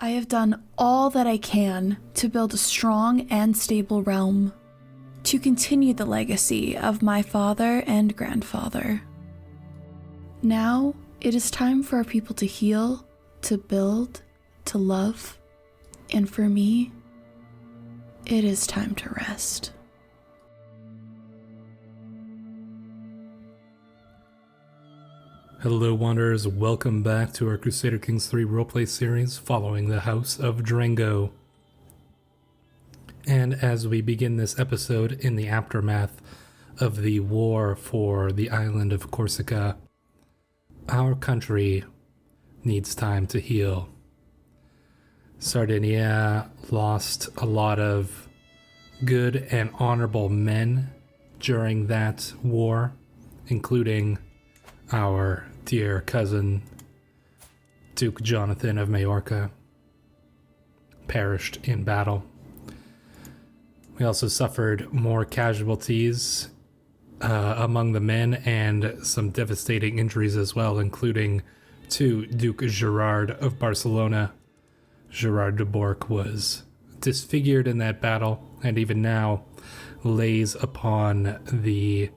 I have done all that I can to build a strong and stable realm, to continue the legacy of my father and grandfather. Now, it is time for our people to heal, to build, to love, and for me, it is time to rest. Hello Wanderers, welcome back to our Crusader Kings 3 roleplay series following the House of Drengot. And as we begin this episode in the aftermath of the war for the island of Corsica, our country needs time to heal. Sardinia lost a lot of good and honorable men during that war, including our dear cousin, Duke Jonathan of Majorca, perished in battle. We also suffered more casualties among the men and some devastating injuries as well, including to Duke Gerard of Barcelona. Gerard de Bourg was disfigured in that battle and even now lays upon the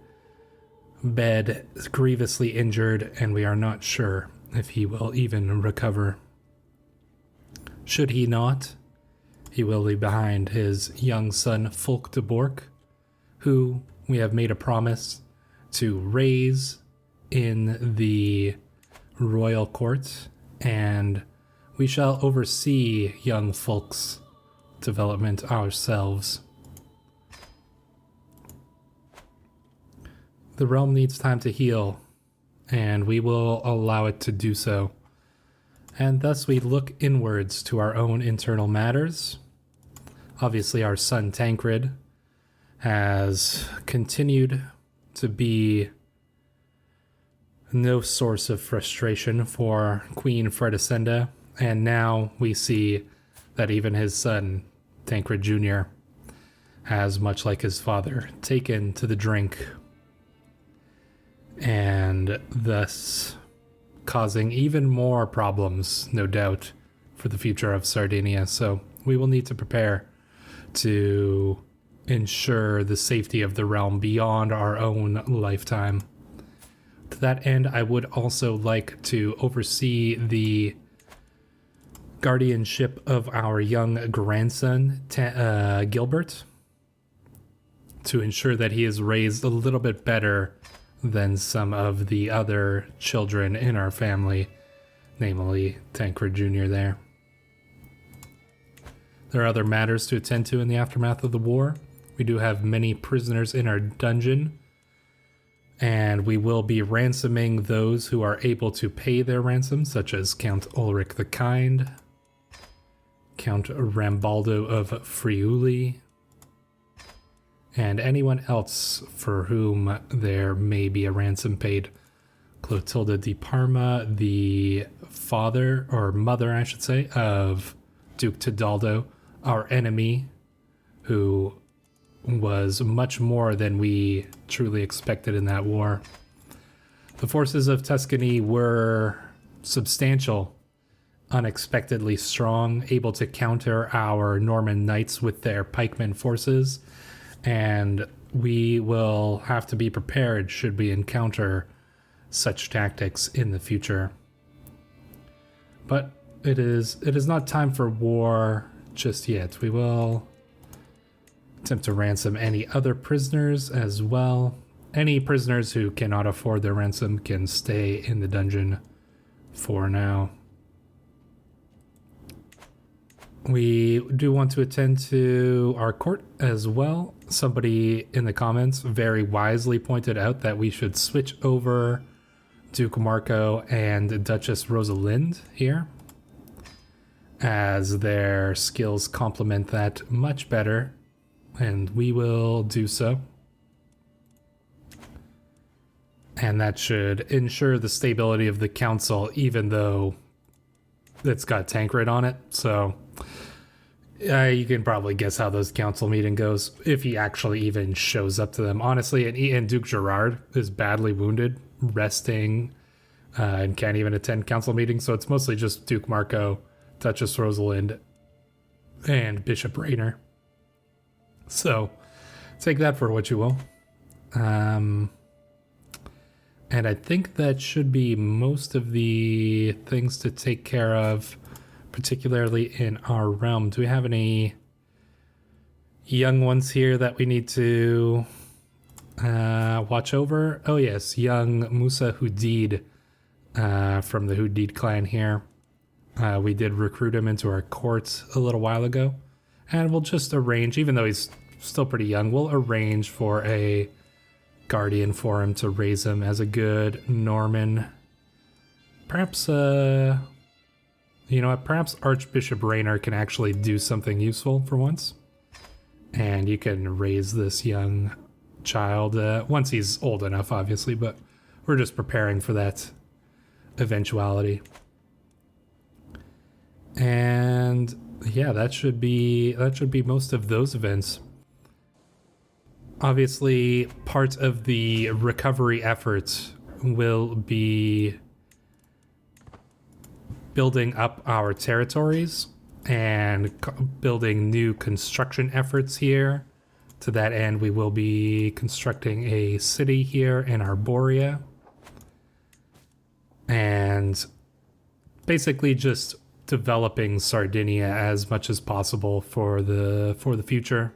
bed grievously injured, and we are not sure if he will even recover. Should he not, he will leave behind his young son Fulk de Bourg, who we have made a promise to raise in the royal court, and we shall oversee young Fulk's development ourselves. The realm needs time to heal, and we will allow it to do so. And thus we look inwards to our own internal matters. Obviously, our son Tancred has continued to be no source of frustration for Queen Fredesende, and now we see that even his son, Tancred Jr., has, much like his father, taken to the drink, and thus causing even more problems, no doubt, for the future of Sardinia. So we will need to prepare to ensure the safety of the realm beyond our own lifetime. To that end, I would also like to oversee the guardianship of our young grandson, Gilbert, to ensure that he is raised a little bit better than some of the other children in our family, namely Tancred Jr. there. There are other matters to attend to in the aftermath of the war. We do have many prisoners in our dungeon, and we will be ransoming those who are able to pay their ransom, such as Count Ulrich the Kind, Count Rambaldo of Friuli, and anyone else for whom there may be a ransom paid. Clotilda di Parma, the father, or mother I should say, of Duke Tidaldo, our enemy, who was much more than we truly expected in that war. The forces of Tuscany were substantial, unexpectedly strong, able to counter our Norman knights with their pikemen forces, and we will have to be prepared should we encounter such tactics in the future. But it is not time for war just yet. We will attempt to ransom any other prisoners as well. Any prisoners who cannot afford their ransom can stay in the dungeon for now. We do want to attend to our court as well. Somebody in the comments very wisely pointed out that we should switch over Duke Marco and Duchess Rosalind here, as their skills complement that much better, and we will do so. And that should ensure the stability of the council, even though it's got Tancred on it, so you can probably guess how those council meeting goes, if he actually even shows up to them, honestly. And Duke Gerard is badly wounded, resting, and can't even attend council meetings, so it's mostly just Duke Marco, Duchess Rosalind and Bishop Rainer. So take that for what you will. And I think that should be most of the things to take care of, particularly in our realm. Do we have any young ones here that we need to watch over? Oh yes, young Musa Hudid from the Hudid clan here. We did recruit him into our court a little while ago, and we'll just arrange, even though he's still pretty young, we'll arrange for a guardian for him to raise him as a good Norman. Perhaps, you know what, perhaps Archbishop Rainer can actually do something useful for once. And you can raise this young child once he's old enough, obviously, but we're just preparing for that eventuality. And yeah, that should be most of those events. Obviously, part of the recovery efforts will be building up our territories and building new construction efforts here. To that end, we will be constructing a city here in Arborea. And basically just developing Sardinia as much as possible for the future,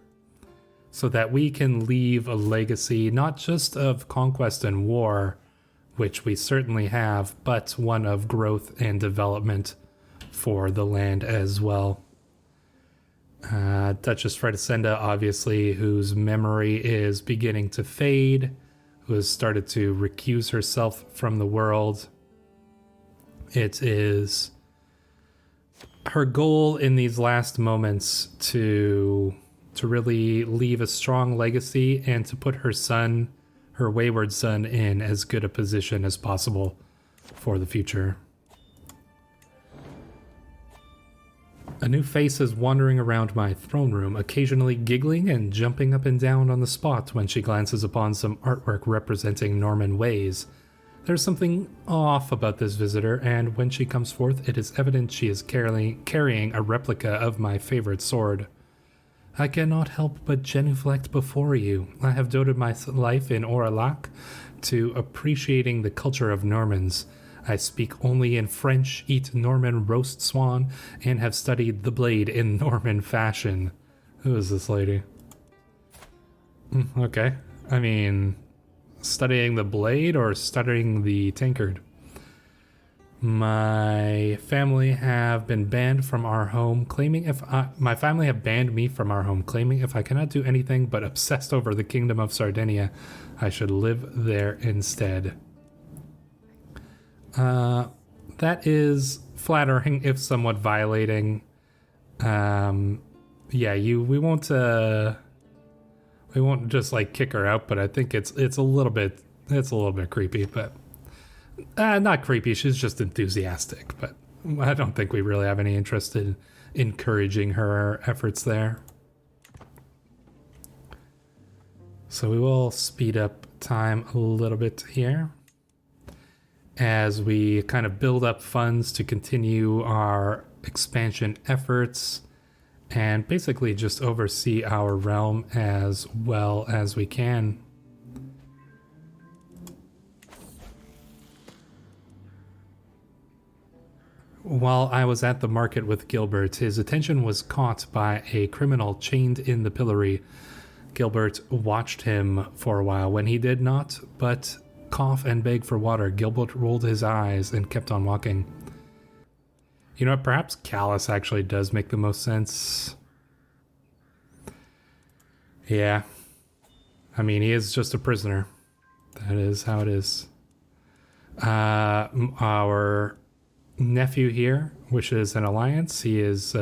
so that we can leave a legacy not just of conquest and war, which we certainly have, but one of growth and development for the land as well. Duchess Fredesende, obviously, whose memory is beginning to fade, who has started to recuse herself from the world. It is her goal in these last moments to really leave a strong legacy and to put her son, her wayward son, in as good a position as possible for the future. A new face is wandering around my throne room, occasionally giggling and jumping up and down on the spot when she glances upon some artwork representing Norman ways. There's something off about this visitor, and when she comes forth, it is evident she is carrying a replica of my favorite sword. I cannot help but genuflect before you. I have devoted my life in Aurillac to appreciating the culture of Normans. I speak only in French, eat Norman roast swan, and have studied the blade in Norman fashion. Who is this lady? Okay. I mean, studying the blade or studying the tankard? My family have been banned from our home, claiming my family have banned me from our home, claiming if I cannot do anything but obsessed over the kingdom of Sardinia, I should live there instead. That is flattering, if somewhat violating. Yeah, we won't just like kick her out, but I think it's a little bit creepy, but not creepy. She's just enthusiastic, but I don't think we really have any interest in encouraging her efforts there. So we will speed up time a little bit here as we kind of build up funds to continue our expansion efforts and basically just oversee our realm as well as we can. While I was at the market with Gilbert, his attention was caught by a criminal chained in the pillory. Gilbert watched him for a while. When he did not but cough and beg for water, Gilbert rolled his eyes and kept on walking. You know what? Perhaps Callus actually does make the most sense. Yeah. I mean, he is just a prisoner. That is how it is. Our nephew here wishes an alliance. He is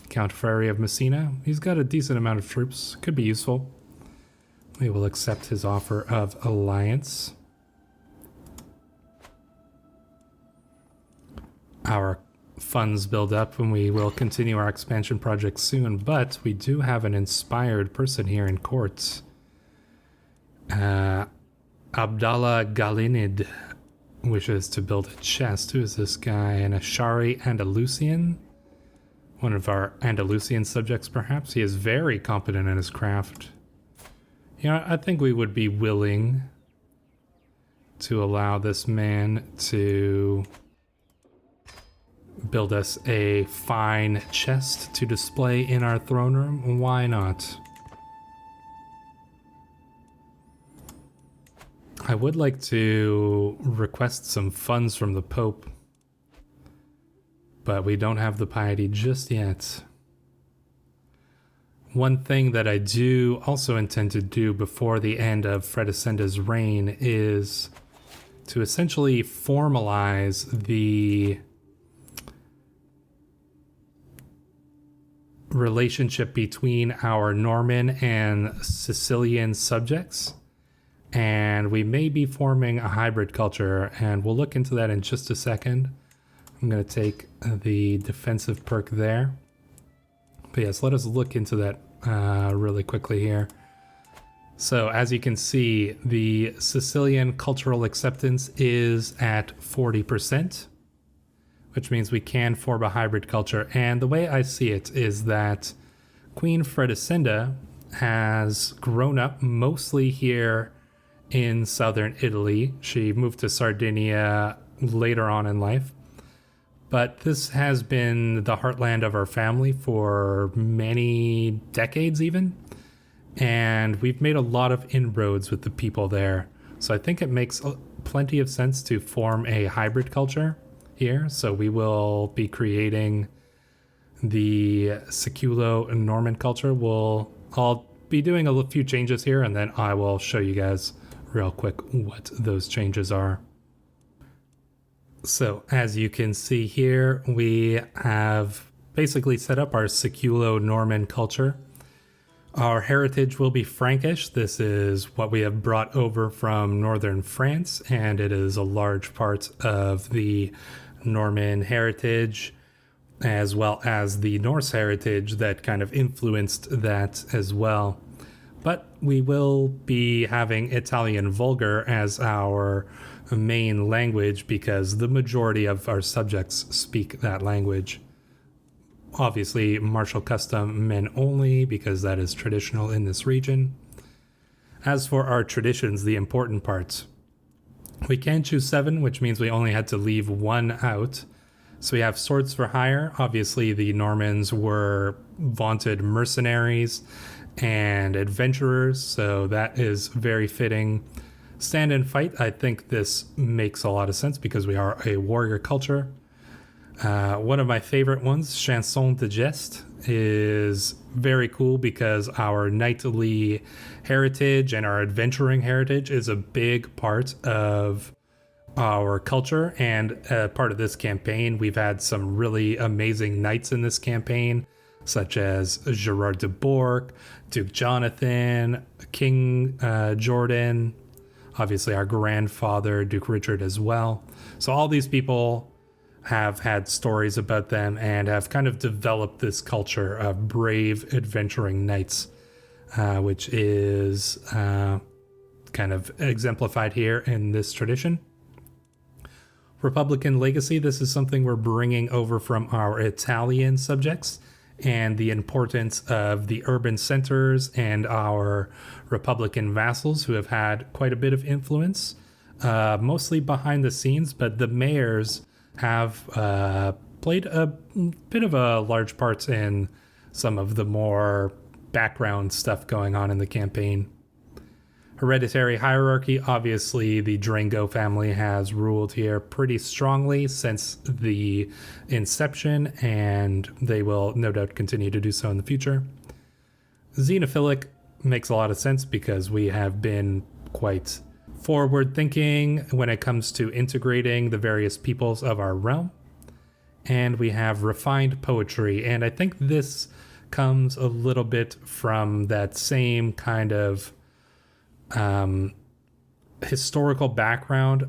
Count Frary of Messina. He's got a decent amount of troops. Could be useful. We will accept his offer of alliance. Our funds build up and we will continue our expansion project soon, but we do have an inspired person here in court. Abdallah Galinid wishes to build a chest. Who is this guy? An Ashari Andalusian? One of our Andalusian subjects, perhaps? He is very competent in his craft. Yeah, I think we would be willing to allow this man to build us a fine chest to display in our throne room. Why not? I would like to request some funds from the Pope, but we don't have the piety just yet. One thing that I do also intend to do before the end of Fredesende's reign is to essentially formalize the relationship between our Norman and Sicilian subjects. And we may be forming a hybrid culture, and we'll look into that in just a second. I'm going to take the defensive perk there. But yes, let us look into that really quickly here. So as you can see, the Sicilian cultural acceptance is at 40%, which means we can form a hybrid culture. And the way I see it is that Queen Fredesende has grown up mostly here in southern Italy. She moved to Sardinia later on in life. But this has been the heartland of our family for many decades even. And we've made a lot of inroads with the people there. So I think it makes plenty of sense to form a hybrid culture here. So we will be creating the Seculo Norman culture. I'll be doing a few changes here, and then I will show you guys real quick what those changes are. So as you can see here, we have basically set up our Seculo Norman culture. Our heritage will be Frankish. This is what we have brought over from northern France, and it is a large part of the Norman heritage, as well as the Norse heritage that kind of influenced that as well. But we will be having Italian Vulgar as our main language because the majority of our subjects speak that language. Obviously, martial custom men only because that is traditional in this region. As for our traditions, the important parts, we can choose 7, which means we only had to leave 1 out. So we have swords for hire. Obviously, the Normans were vaunted mercenaries and adventurers, so that is very fitting. Stand and fight, I think this makes a lot of sense because we are a warrior culture. One of my favorite ones, Chanson de Geste, is very cool because our knightly heritage and our adventuring heritage is a big part of our culture and part of this campaign. We've had some really amazing knights in this campaign, such as Gerard de Bourg, Duke Jonathan, King Jordan, obviously our grandfather, Duke Richard as well. So all these people have had stories about them and have kind of developed this culture of brave adventuring knights, which is kind of exemplified here in this tradition. Republican legacy, this is something we're bringing over from our Italian subjects, and the importance of the urban centers and our Republican vassals who have had quite a bit of influence, mostly behind the scenes, but the mayors have played a bit of a large part in some of the more background stuff going on in the campaign. Hereditary hierarchy, obviously the Drengot family has ruled here pretty strongly since the inception, and they will no doubt continue to do so in the future. Xenophilic makes a lot of sense because we have been quite forward thinking when it comes to integrating the various peoples of our realm. And we have refined poetry, and I think this comes a little bit from that same kind of historical background,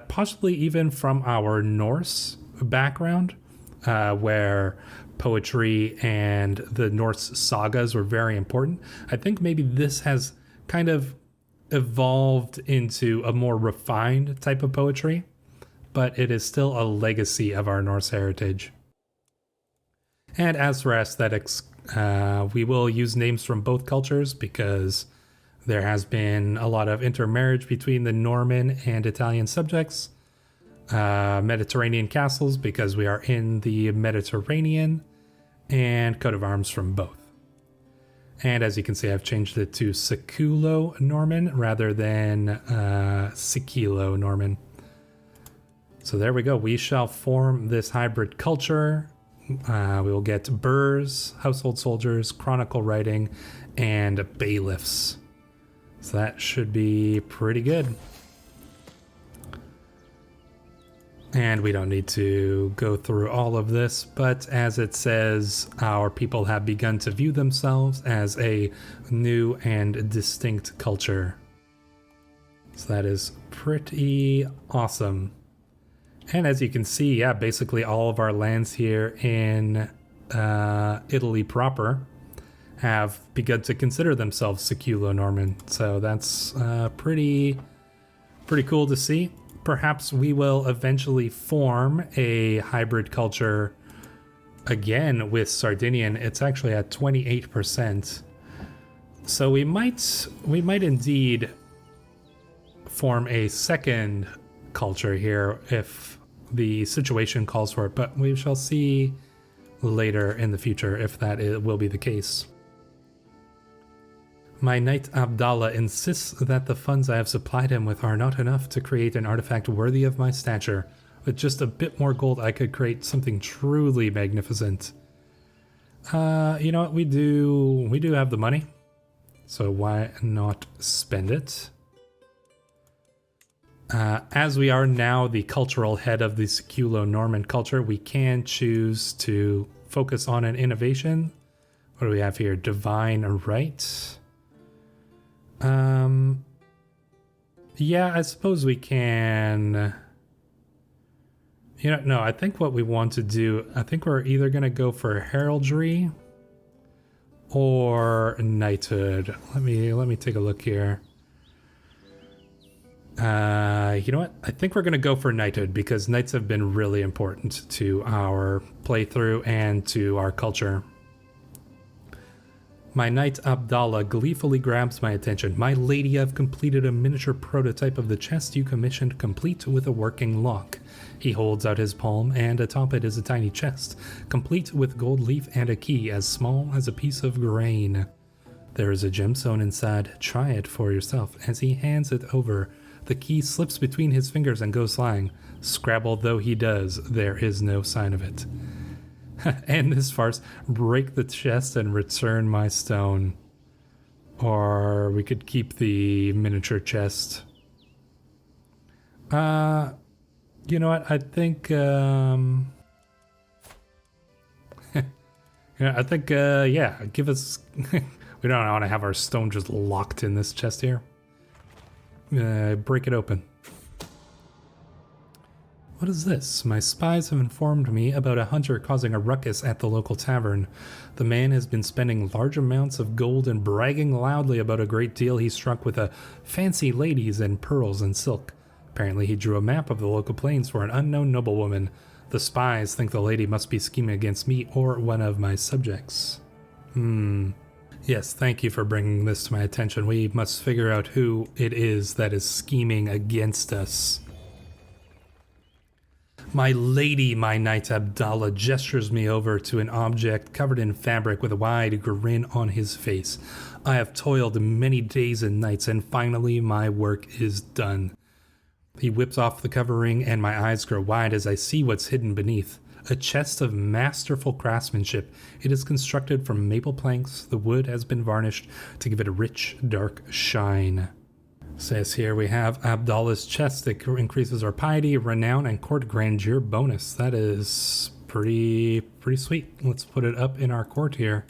possibly even from our Norse background, where poetry and the Norse sagas were very important. I think maybe this has kind of evolved into a more refined type of poetry, but it is still a legacy of our Norse heritage. And as for aesthetics, we will use names from both cultures because there has been a lot of intermarriage between the Norman and Italian subjects. Mediterranean castles because we are in the Mediterranean, and coat of arms from both. And as you can see, I've changed it to Seculo Norman rather than Sikilo Norman. So there we go. We shall form this hybrid culture. We will get burrs, household soldiers, chronicle writing, and bailiffs. So that should be pretty good. And we don't need to go through all of this, but as it says, our people have begun to view themselves as a new and distinct culture. So that is pretty awesome. And as you can see, yeah, basically all of our lands here in Italy proper have begun to consider themselves Seculo-Norman. So that's pretty cool to see. Perhaps we will eventually form a hybrid culture again with Sardinian. It's actually at 28%. So we might indeed form a second culture here if the situation calls for it, but we shall see later in the future if that will be the case. My knight Abdallah insists that the funds I have supplied him with are not enough to create an artifact worthy of my stature. With just a bit more gold, I could create something truly magnificent. You know what? We do have the money, so why not spend it? As we are now the cultural head of the Seculo-Norman culture, we can choose to focus on an innovation. What do we have here? Divine right. Yeah, I suppose we can. No, I think what we want to do, I think we're either going to go for heraldry or knighthood. Let me take a look here. You know what? I think we're going to go for knighthood because knights have been really important to our playthrough and to our culture. My knight Abdallah gleefully grabs my attention. My lady, I've completed a miniature prototype of the chest you commissioned, complete with a working lock. He holds out his palm, and atop it is a tiny chest, complete with gold leaf and a key as small as a piece of grain. There is a gemstone inside. Try it for yourself. As he hands it over, the key slips between his fingers and goes flying. Scrabble though he does, there is no sign of it. End this farce, break the chest and return my stone. Or we could keep the miniature chest. You know what? I think yeah, give us we don't want to have our stone just locked in this chest here. Break it open. What is this? My spies have informed me about a hunter causing a ruckus at the local tavern. The man has been spending large amounts of gold and bragging loudly about a great deal he struck with fancy ladies in pearls and silk. Apparently he drew a map of the local plains for an unknown noblewoman. The spies think the lady must be scheming against me or one of my subjects. Yes, thank you for bringing this to my attention. We must figure out who it is that is scheming against us. My lady, my knight Abdallah, gestures me over to an object covered in fabric with a wide grin on his face. I have toiled many days and nights, and finally my work is done. He whips off the covering, and my eyes grow wide as I see what's hidden beneath. A chest of masterful craftsmanship. It is constructed from maple planks. The wood has been varnished to give it a rich, dark shine. Says here we have Abdallah's chest that increases our piety, renown, and court grandeur bonus. That is pretty sweet. Let's put it up in our court here.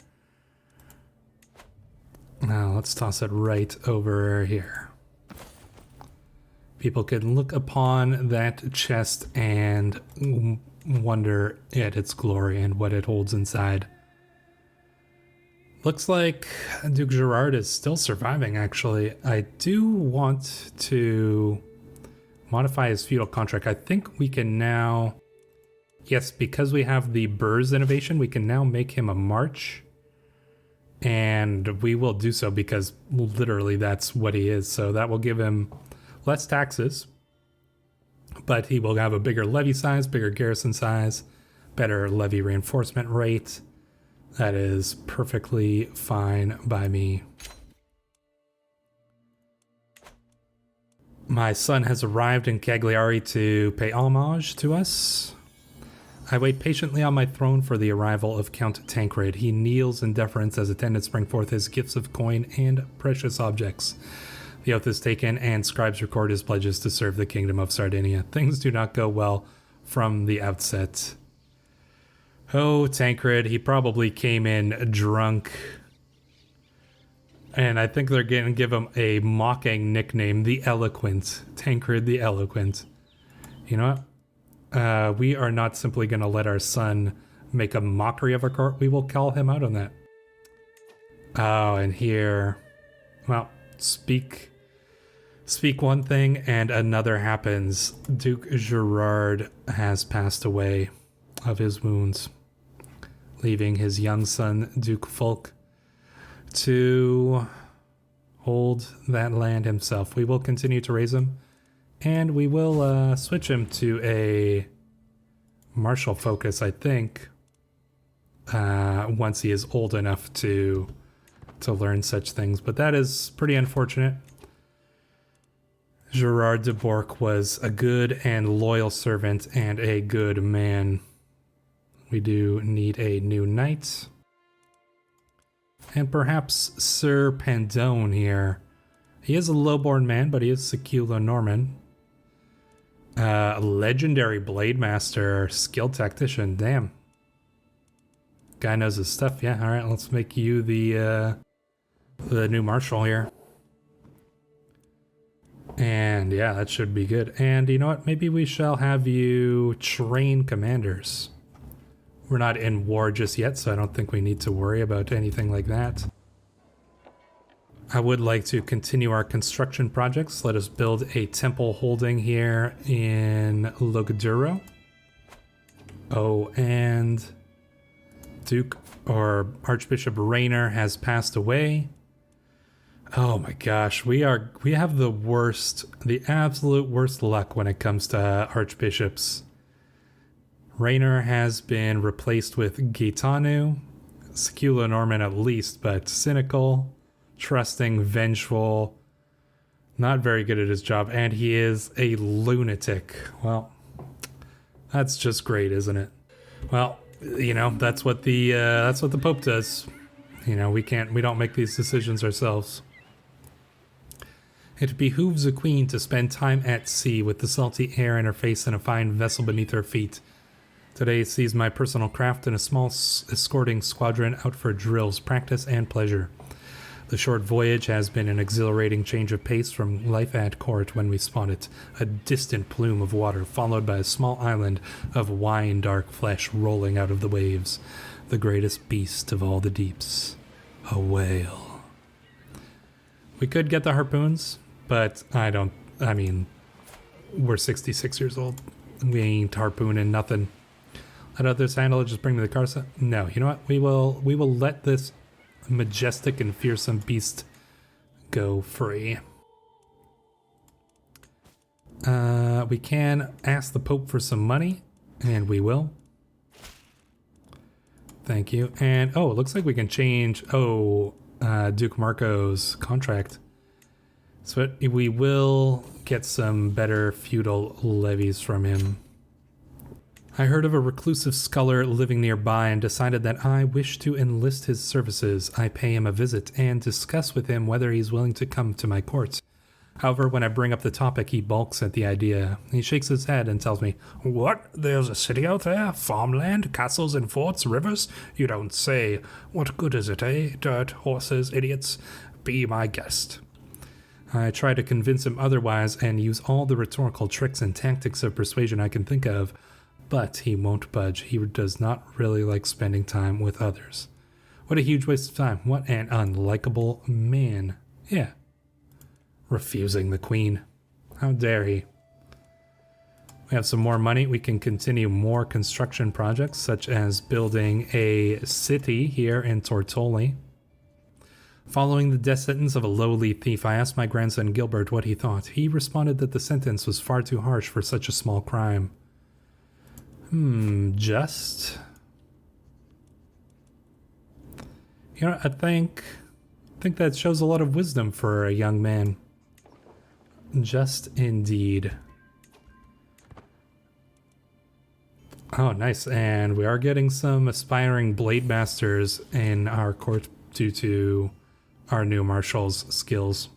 Now let's toss it right over here. People can look upon that chest and wonder at its glory and what it holds inside. Looks like Duke Gerard is still surviving, actually. I do want to modify his feudal contract. I think we can now... Yes, because we have the Burrs innovation, we can now make him a march. And we will do so because literally that's what he is. So that will give him less taxes. But he will have a bigger levy size, bigger garrison size, better levy reinforcement rate. That is perfectly fine by me. My son has arrived in Cagliari to pay homage to us. I wait patiently on my throne for the arrival of Count Tancred. He kneels in deference as attendants bring forth his gifts of coin and precious objects. The oath is taken, and scribes record his pledges to serve the Kingdom of Sardinia. Things do not go well from the outset. Oh, Tancred, he probably came in drunk. And I think they're going to give him a mocking nickname, the Eloquent. Tancred the Eloquent. You know what? We are not simply going to let our son make a mockery of our court. We will call him out on that. Oh, and here... Well, speak one thing and another happens. Duke Gerard has passed away of his wounds, leaving his young son, Duke Fulk, to hold that land himself. We will continue to raise him, and we will switch him to a martial focus, I think, once he is old enough to learn such things. But that is pretty unfortunate. Gerard de Bourg was a good and loyal servant and a good man. We do need a new knight. And perhaps Sir Pandone here. He is a lowborn man, but he is Secular Norman. Legendary Blade Master, skilled tactician, damn. Guy knows his stuff, yeah. Alright, let's make you the new marshal here. And yeah, that should be good. And you know what? Maybe we shall have you train commanders. We're not in war just yet, so I don't think we need to worry about anything like that. I would like to continue our construction projects. Let us build a temple holding here in Logduro. Oh, and Duke or Archbishop Rainer has passed away. Oh my gosh, we have the absolute worst luck when it comes to archbishops. Rainer has been replaced with Gaetano, Secular Norman at least, but cynical, trusting, vengeful, not very good at his job, and he is a lunatic. Well, that's just great, isn't it? Well, you know, that's what the Pope does. You know, we don't make these decisions ourselves. It behooves a queen to spend time at sea with the salty air in her face and a fine vessel beneath her feet. Today sees my personal craft and a small escorting squadron out for drills, practice, and pleasure. The short voyage has been an exhilarating change of pace from life at court when we spotted a distant plume of water, followed by a small island of wine-dark flesh rolling out of the waves. The greatest beast of all the deeps. A whale. We could get the harpoons, but I mean, we're 66 years old. We ain't harpooning nothing. Let others handle it, just bring me the Carsa. No, you know what? We will let this majestic and fearsome beast go free. We can ask the Pope for some money, and we will. Thank you. And oh, it looks like we can change Duke Marco's contract. So we will get some better feudal levies from him. I heard of a reclusive scholar living nearby and decided that I wish to enlist his services. I pay him a visit and discuss with him whether he's willing to come to my court. However, when I bring up the topic, he balks at the idea. He shakes his head and tells me, "What? There's a city out there? Farmland? Castles and forts? Rivers? You don't say. What good is it, eh? Dirt, horses, idiots? Be my guest." I try to convince him otherwise and use all the rhetorical tricks and tactics of persuasion I can think of, but he won't budge. He does not really like spending time with others. What a huge waste of time. What an unlikable man. Yeah. Refusing the queen. How dare he? We have some more money. We can continue more construction projects, such as building a city here in Tortoli. Following the death sentence of a lowly thief, I asked my grandson Gilbert what he thought. He responded that the sentence was far too harsh for such a small crime. Just? You know, I think that shows a lot of wisdom for a young man. Just indeed. Oh, nice. And we are getting some aspiring blade masters in our court due to our new marshal's skills.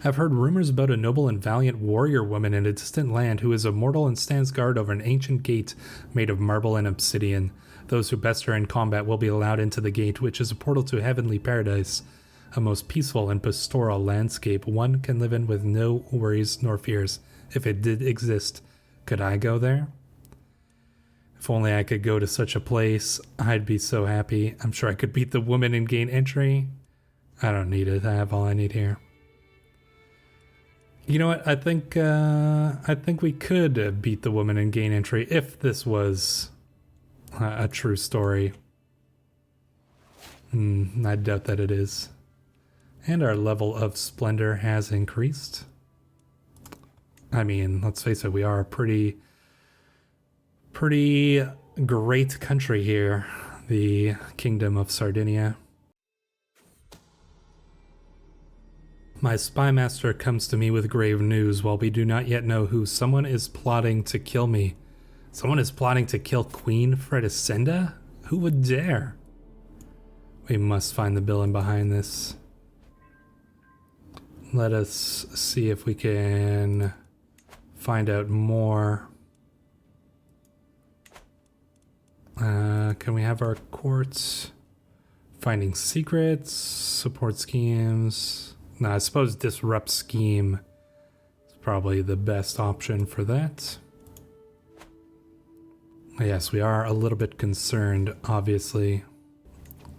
I've heard rumors about a noble and valiant warrior woman in a distant land who is immortal and stands guard over an ancient gate made of marble and obsidian. Those who best her in combat will be allowed into the gate, which is a portal to heavenly paradise, a most peaceful and pastoral landscape one can live in with no worries nor fears. If it did exist, could I go there? If only I could go to such a place, I'd be so happy. I'm sure I could beat the woman and gain entry. I don't need it. I have all I need here. You know what? I think we could beat the woman and gain entry if this was a true story. I doubt that it is. And our level of splendor has increased. I mean, let's face it, we are a pretty great country here, the Kingdom of Sardinia. My spy master comes to me with grave news. While we do not yet know who, someone is plotting to kill me. Someone is plotting to kill Queen Fredesende? Who would dare? We must find the villain behind this. Let us see if we can find out more. Can we have our courts? Finding secrets, support schemes. No, I suppose disrupt scheme is probably the best option for that. Yes, we are a little bit concerned, obviously.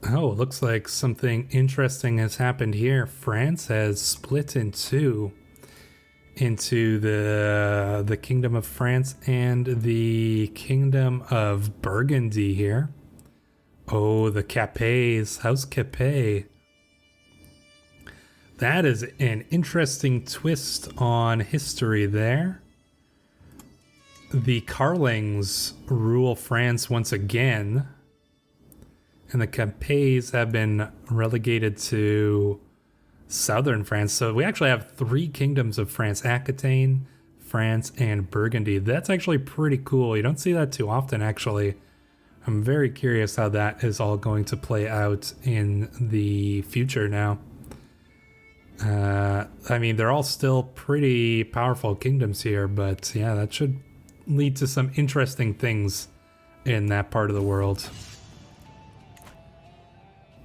Oh, it looks like something interesting has happened here. France has split in two into the Kingdom of France and the Kingdom of Burgundy here. Oh, the Capets. House Capet. That is an interesting twist on history there. The Carlings rule France once again, and the Capets have been relegated to southern France. So we actually have three kingdoms of France: Aquitaine, France, and Burgundy. That's actually pretty cool. You don't see that too often, actually. I'm very curious how that is all going to play out in the future now. I mean, they're all still pretty powerful kingdoms here, but yeah, that should lead to some interesting things in that part of the world.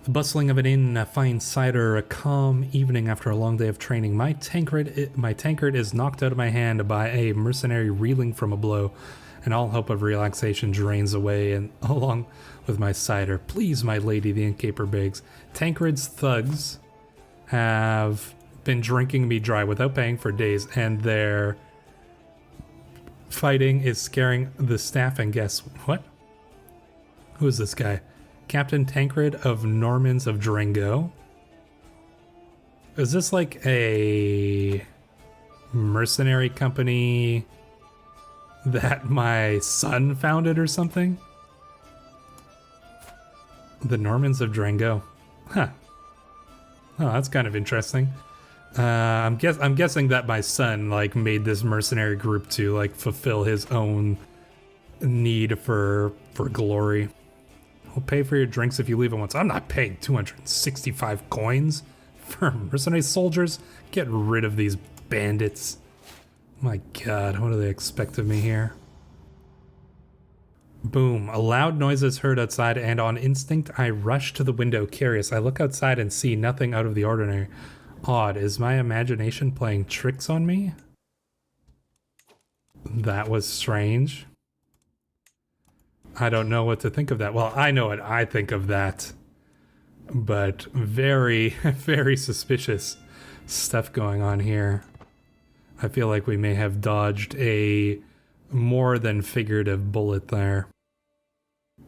The bustling of an inn, a fine cider, a calm evening after a long day of training. My tankard is knocked out of my hand by a mercenary reeling from a blow, and all hope of relaxation drains away, and along with my cider. Please, my lady, the innkeeper begs. Tancred's thugs have been drinking me dry without paying for days, and their fighting is scaring the staff and guests. What? Who is this guy? Captain Tancred of Normans of Drengot? Is this like a mercenary company that my son founded or something? The Normans of Drengot. Huh. Oh, that's kind of interesting. I'm guessing that my son like made this mercenary group to like fulfill his own need for glory. We'll pay for your drinks if you leave at once. I'm not paying 265 coins for mercenary soldiers. Get rid of these bandits. My god, what do they expect of me here? Boom. A loud noise is heard outside, and on instinct, I rush to the window, curious. I look outside and see nothing out of the ordinary. Odd. Is my imagination playing tricks on me? That was strange. I don't know what to think of that. Well, I know what I think of that. But very, very suspicious stuff going on here. I feel like we may have dodged a more than figurative bullet there.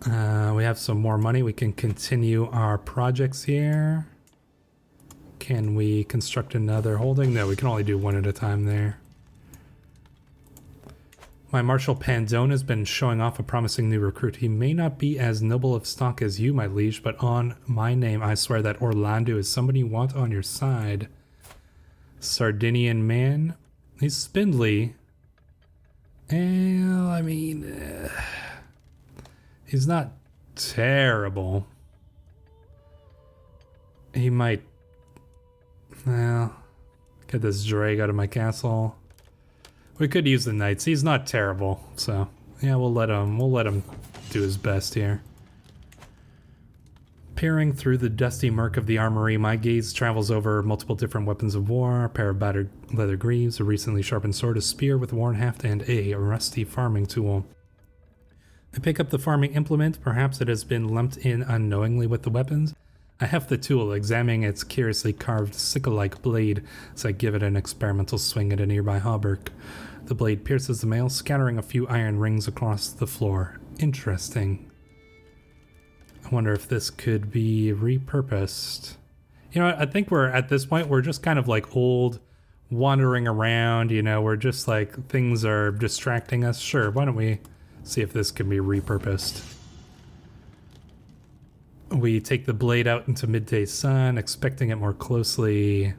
We have some more money. We can continue our projects here. Can we construct another holding? No, we can only do one at a time there. My Marshal Pandone has been showing off a promising new recruit. He may not be as noble of stock as you, my liege, but on my name, I swear that Orlando is somebody you want on your side. Sardinian man. He's spindly. Well, I mean, he's not terrible. He might, well, get this drag out of my castle. We could use the knights. He's not terrible, so yeah, we'll let him do his best here. Peering through the dusty murk of the armory, my gaze travels over multiple different weapons of war, a pair of battered leather greaves, a recently sharpened sword, a spear with worn haft, and a rusty farming tool. I pick up the farming implement. Perhaps it has been lumped in unknowingly with the weapons. I heft the tool, examining its curiously carved sickle-like blade as I give it an experimental swing at a nearby hauberk. The blade pierces the mail, scattering a few iron rings across the floor. Interesting. I wonder if this could be repurposed. You know, I think we're, at this point, we're just kind of like old, wandering around, you know, we're just like, things are distracting us. Sure, why don't we see if this can be repurposed? We take the blade out into midday sun, expecting it more closely.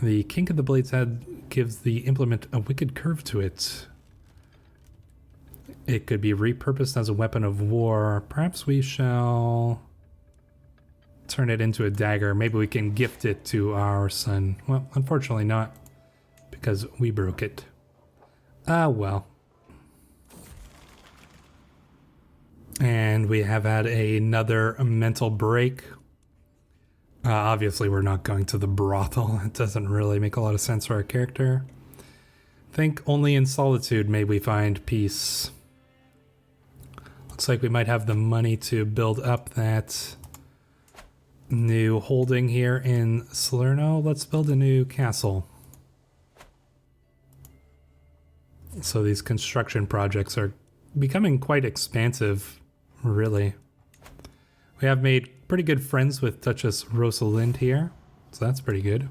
The kink of the blade's head gives the implement a wicked curve to it. It could be repurposed as a weapon of war. Perhaps we shall turn it into a dagger. Maybe we can gift it to our son. Well, unfortunately not, because we broke it. Ah, well. And we have had another mental break. Obviously, we're not going to the brothel. It doesn't really make a lot of sense for our character. Think only in solitude may we find peace. Looks like we might have the money to build up that new holding here in Salerno. Let's build a new castle. So these construction projects are becoming quite expansive, really. We have made pretty good friends with Duchess Rosalind here, so that's pretty good.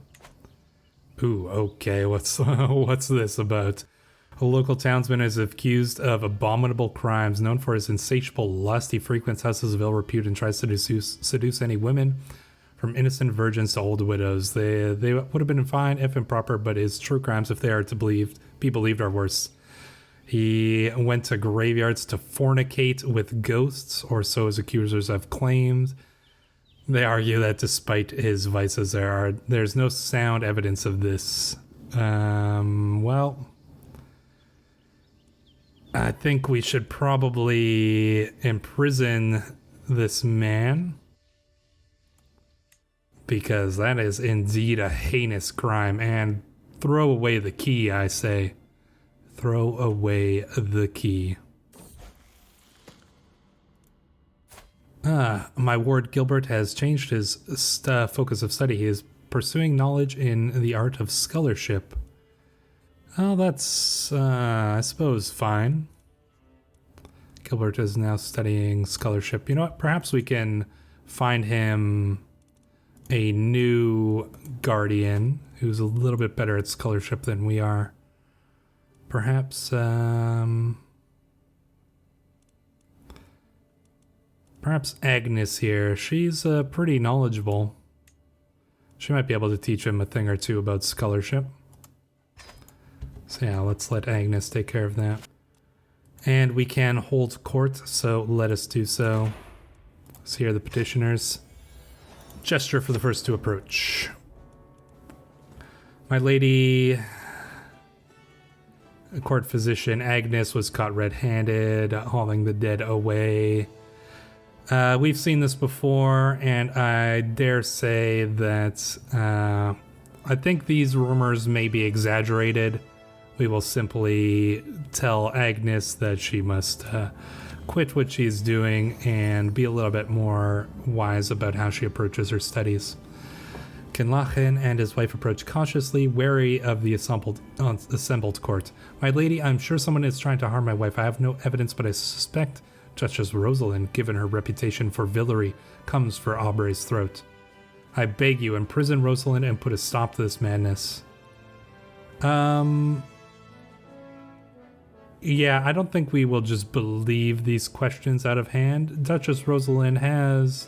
Ooh, okay, what's this about? A local townsman is accused of abominable crimes. Known for his insatiable lust, he frequents houses of ill repute and tries to seduce any women, from innocent virgins to old widows. They would have been fine if improper, but his true crimes, if they are to be believed, are worse. He went to graveyards to fornicate with ghosts, or so his accusers have claimed. They argue that despite his vices, there's no sound evidence of this. Well, I think we should probably imprison this man, because that is indeed a heinous crime, and throw away the key, I say. Throw away the key. My ward Gilbert has changed his focus of study. He is pursuing knowledge in the art of scholarship. Oh, that's, I suppose, fine. Gilbert is now studying scholarship. You know what? Perhaps we can find him a new guardian who's a little bit better at scholarship than we are. Perhaps Agnes here. She's pretty knowledgeable. She might be able to teach him a thing or two about scholarship. So yeah, let's let Agnes take care of that. And we can hold court, so let us do so. So here are the petitioners. Gesture for the first to approach. My lady... court physician Agnes was caught red-handed, hauling the dead away. We've seen this before, and I dare say that I think these rumors may be exaggerated. We will simply tell Agnes that she must quit what she's doing and be a little bit more wise about how she approaches her studies. Kinlachen and his wife approach cautiously, wary of the assembled court. My lady, I'm sure someone is trying to harm my wife. I have no evidence, but I suspect Duchess Rosalind, given her reputation for villainy, comes for Aubre's throat. I beg you, imprison Rosalind and put a stop to this madness. Yeah, I don't think we will just believe these questions out of hand. Duchess Rosalind has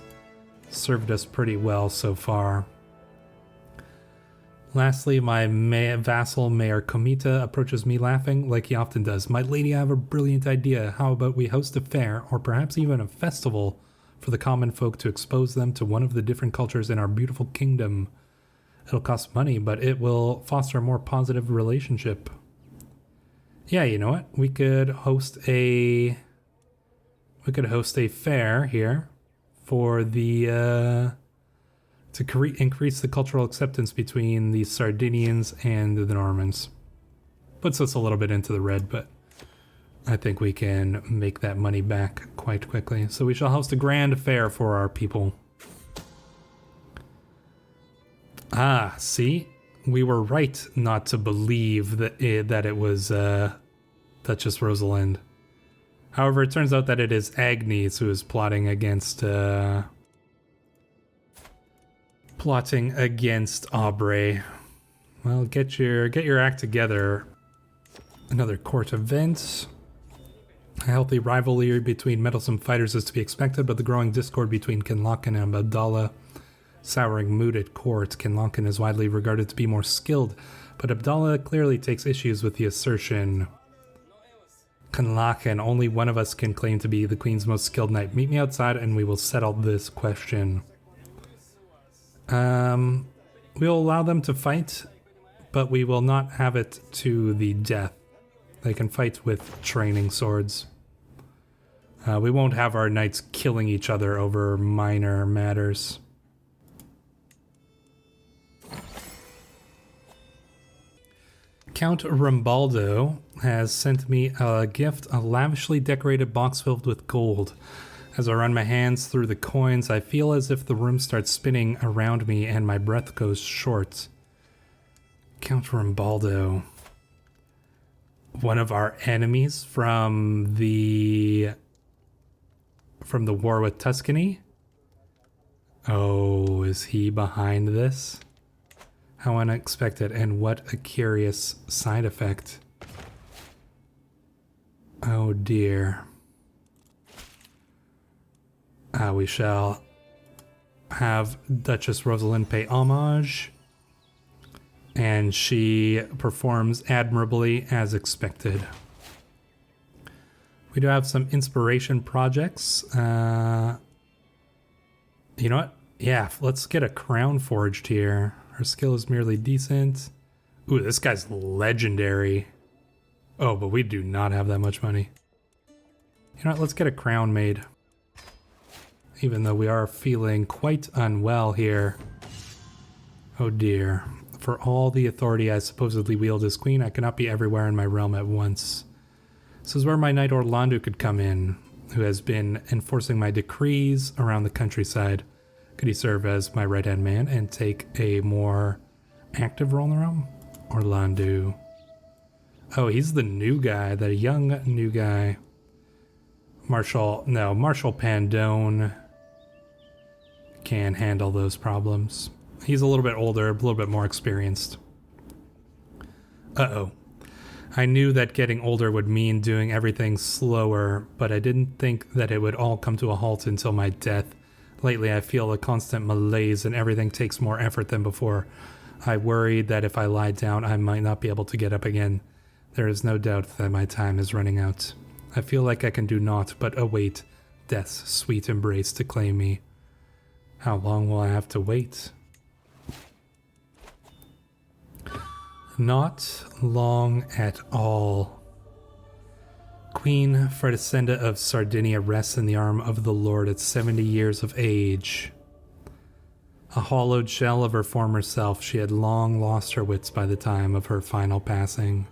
served us pretty well so far. Lastly, my vassal, Mayor Komita, approaches me laughing, like he often does. My lady, I have a brilliant idea. How about we host a fair, or perhaps even a festival, for the common folk to expose them to one of the different cultures in our beautiful kingdom? It'll cost money, but it will foster a more positive relationship. Yeah, you know what? We could host a fair here for the to increase the cultural acceptance between the Sardinians and the Normans. Puts us a little bit into the red, but I think we can make that money back quite quickly. So we shall host a grand fair for our people. Ah, see? We were right not to believe that it was Duchess Rosalind. However, it turns out that it is Agnes who is plotting against Aubrey. Well, get your act together. Another court event. A healthy rivalry between meddlesome fighters is to be expected, but the growing discord between Kinlachen and Abdallah souring mood at court. Kinlachen is widely regarded to be more skilled, but Abdallah clearly takes issues with the assertion. Kinlachen, only one of us can claim to be the Queen's most skilled knight. Meet me outside and we will settle this question. We'll allow them to fight, but we will not have it to the death. They can fight with training swords. We won't have our knights killing each other over minor matters. Count Rambaldo has sent me a gift, a lavishly decorated box filled with gold. As I run my hands through the coins, I feel as if the room starts spinning around me and my breath goes short. Count Rambaldo. One of our enemies from the war with Tuscany? Oh, is he behind this? How unexpected, and what a curious side effect. Oh dear. We shall have Duchess Rosalind pay homage, and she performs admirably as expected. We do have some inspiration projects. You know what? Yeah, let's get a crown forged here. Her skill is merely decent. Ooh, this guy's legendary. Oh, but we do not have that much money. You know what? Let's get a crown made. Even though we are feeling quite unwell here. Oh dear. For all the authority I supposedly wield as queen, I cannot be everywhere in my realm at once. This is where my knight Orlando could come in, who has been enforcing my decrees around the countryside. Could he serve as my right-hand man and take a more active role in the realm? Orlando. Oh, he's the new guy, the young new guy. Marshal Pandone can handle those problems. He's a little bit older, a little bit more experienced. Uh-oh. I knew that getting older would mean doing everything slower, but I didn't think that it would all come to a halt until my death. Lately, I feel a constant malaise and everything takes more effort than before. I worried that if I lie down, I might not be able to get up again. There is no doubt that my time is running out. I feel like I can do naught but await death's sweet embrace to claim me. How long will I have to wait? Not long at all. Queen Fredesende of Sardinia rests in the arm of the Lord at 70 years of age. A hollowed shell of her former self, she had long lost her wits by the time of her final passing.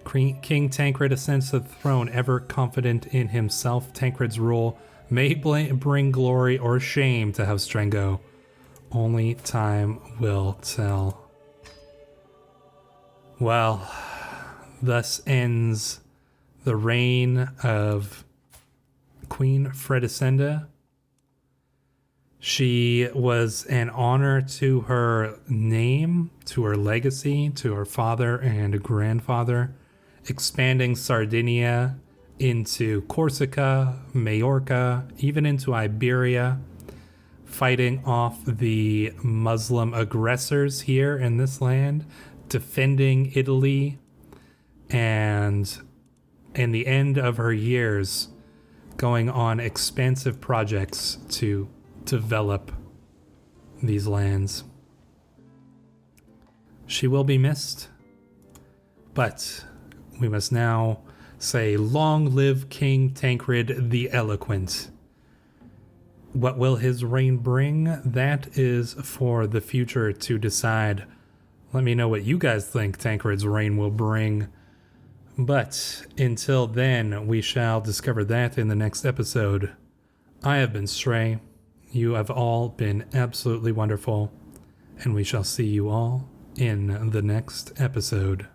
King Tancred ascends to the throne, ever confident in himself. Tancred's rule may bring glory or shame to House Drengot. Only time will tell. Well, thus ends the reign of Queen Fredesende. She was an honor to her name, to her legacy, to her father and grandfather, expanding Sardinia into Corsica, Majorca, even into Iberia, fighting off the Muslim aggressors here in this land, defending Italy, and in the end of her years, going on expansive projects to develop these lands. She will be missed, but we must now say, long live King Tancred the Eloquent. What will his reign bring? That is for the future to decide. Let me know what you guys think Tancred's reign will bring. But until then, we shall discover that in the next episode. I have been Stray. You have all been absolutely wonderful, and we shall see you all in the next episode.